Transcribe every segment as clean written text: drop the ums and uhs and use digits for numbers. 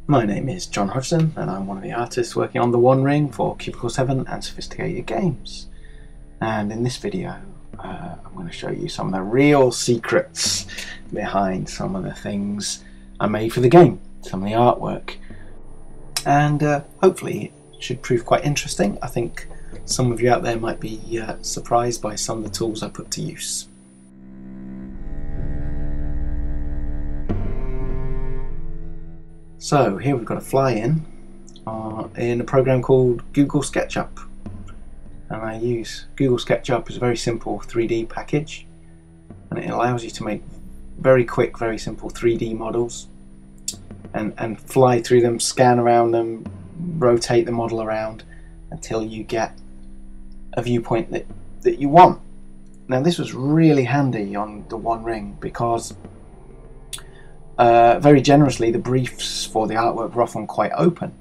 My name is Jon Hodgson and I'm one of the artists working on the One Ring for Cubicle 7 and Sophisticated Games. And in this video I'm going to show you some of the real secrets behind some of the things I made for the game, some of the artwork. And hopefully it should prove quite interesting. I think some of you out there might be surprised by some of the tools I put to use. So here we've got a fly-in in a program called Google SketchUp, and I use Google SketchUp as a very simple 3D package, and it allows you to make very quick, very simple 3D models and fly through them, scan around them, rotate the model around until you get a viewpoint that you want. Now this was really handy on the One Ring because very generously the briefs for the artwork were often quite open.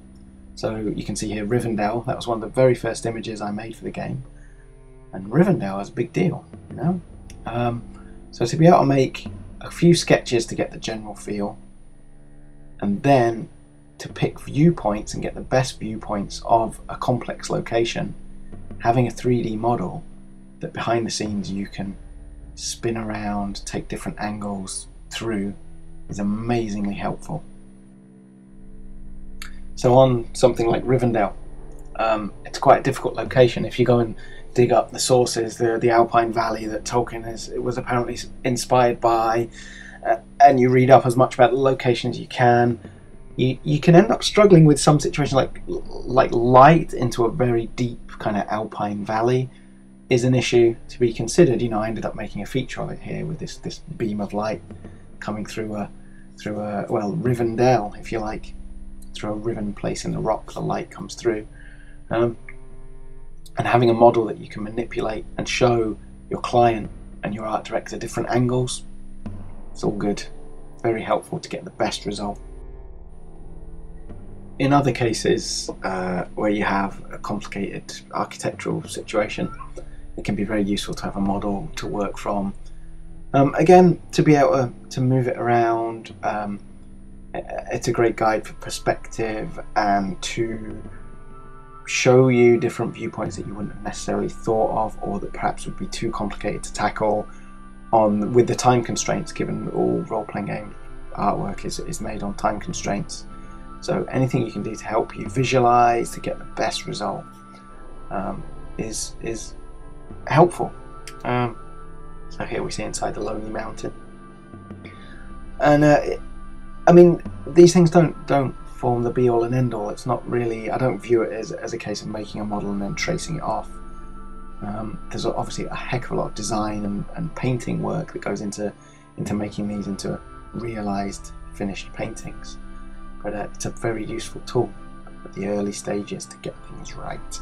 So you can see here Rivendell, that was one of the very first images I made for the game, and Rivendell is a big deal, you know. So to be able to make a few sketches to get the general feel, and then to pick viewpoints and get the best viewpoints of a complex location, having a 3D model that behind the scenes you can spin around, take different angles through, is amazingly helpful. So on something like Rivendell, it's quite a difficult location. If you go and dig up the sources, the Alpine Valley that Tolkien was apparently inspired by, and you read up as much about the location as you can, you can end up struggling with some situations like light into a very deep kind of Alpine Valley is an issue to be considered. You know, I ended up making a feature of it here with this beam of light coming through a Rivendell, if you like, through a riven place in the rock. The light comes through, and having a model that you can manipulate and show your client and your art director different angles, it's all good, very helpful to get the best result. In other cases where you have a complicated architectural situation, it can be very useful to have a model to work from. Again, to be able to move it around, it's a great guide for perspective and to show you different viewpoints that you wouldn't have necessarily thought of, or that perhaps would be too complicated to tackle with the time constraints, given all role-playing game artwork is made on time constraints. So anything you can do to help you visualize to get the best result is helpful. So here we see inside the Lonely Mountain, and I mean, these things don't form the be-all and end-all. It's not really, I don't view it as a case of making a model and then tracing it off. There's obviously a heck of a lot of design and painting work that goes into making these into realized finished paintings, but it's a very useful tool at the early stages to get things right.